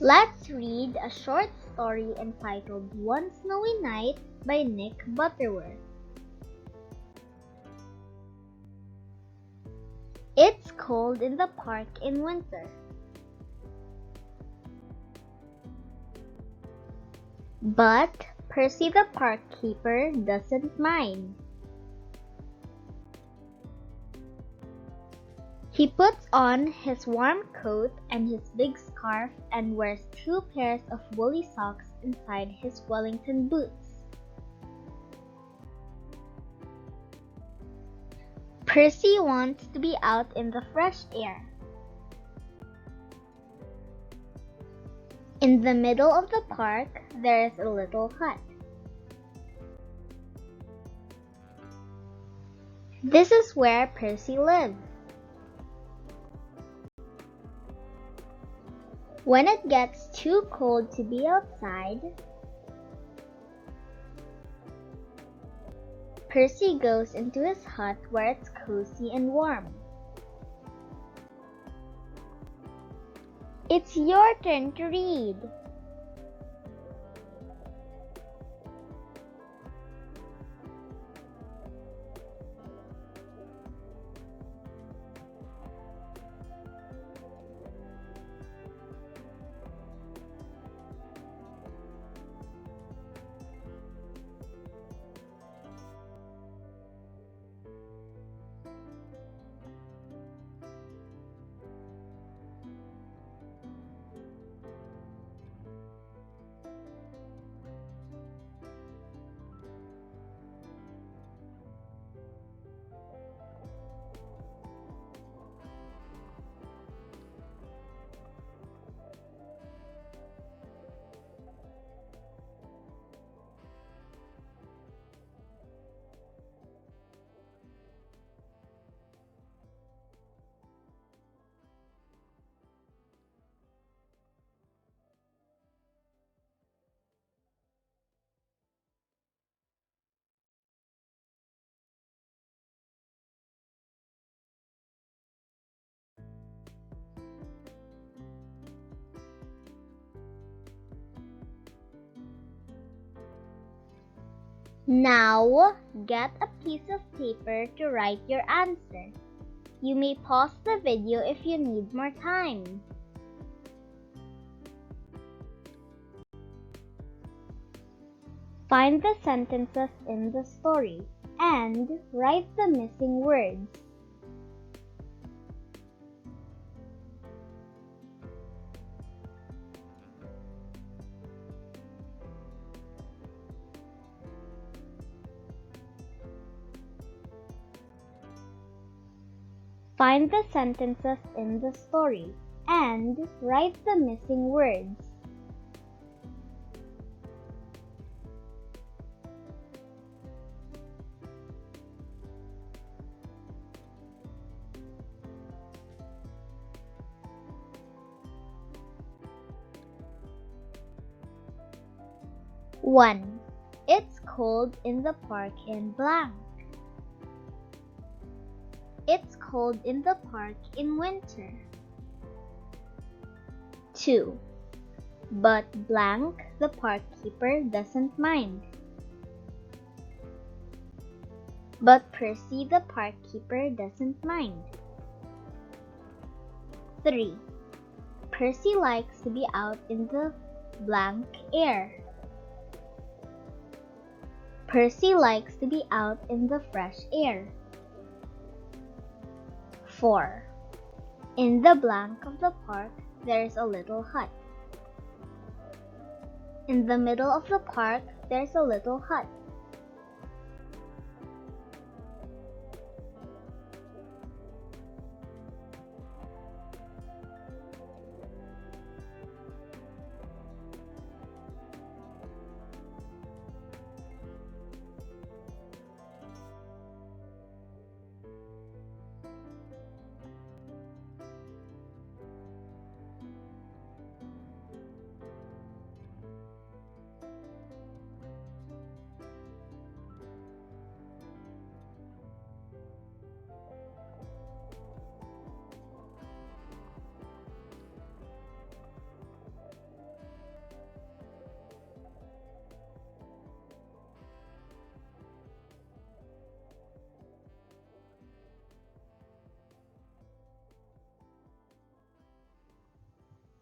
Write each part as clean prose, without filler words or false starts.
Let's read a short story entitled One Snowy Night by Nick Butterworth. It's cold in the park in winter. But Percy the park keeper doesn't mind. He puts on his warm coat and his big scarf and wears 2 pairs of woolly socks inside his Wellington boots. Percy wants to be out in the fresh air. In the middle of the park, there is a little hut. This is where Percy lives. When it gets too cold to be outside, Percy goes into his hut where it's cozy and warm. It's your turn to read. Now, get a piece of paper to write your answer. You may pause the video if you need more time. Find the sentences in the story and write the missing words. Find the sentences in the story and write the missing words. One. It's cold in the park in blank. It's cold in the park in winter. 2. But blank, the park keeper doesn't mind. But Percy the park keeper doesn't mind. 3. Percy likes to be out in the blank air. Percy likes to be out in the fresh air. 4. In the blank of the park, there is a little hut. In the middle of the park, there's a little hut.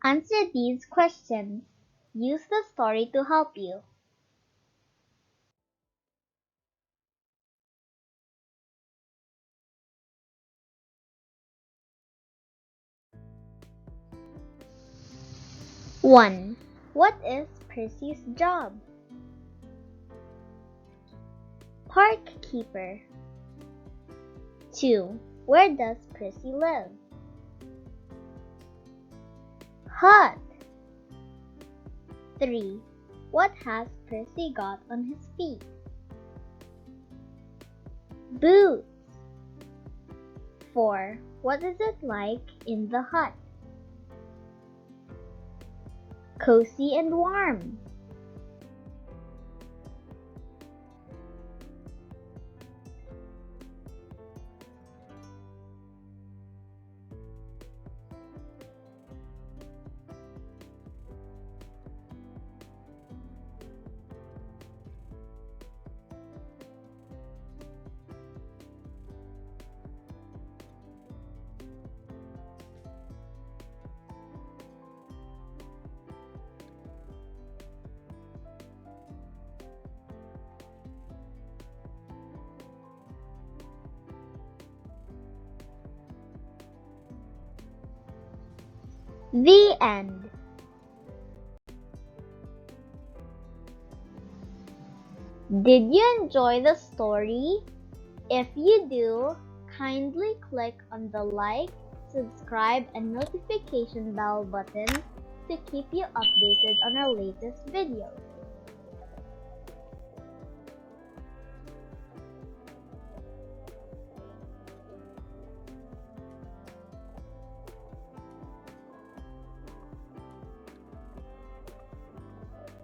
Answer these questions. Use the story to help you. One. What is Percy's job? Park keeper. 2. Where does Percy live? Hut. 3. What has Percy got on his feet? Boots. 4. What is it like in the hut? Cozy and warm. The end. Did you enjoy the story? If you do, kindly click on the like, subscribe, and notification bell buttons to keep you updated on our latest videos.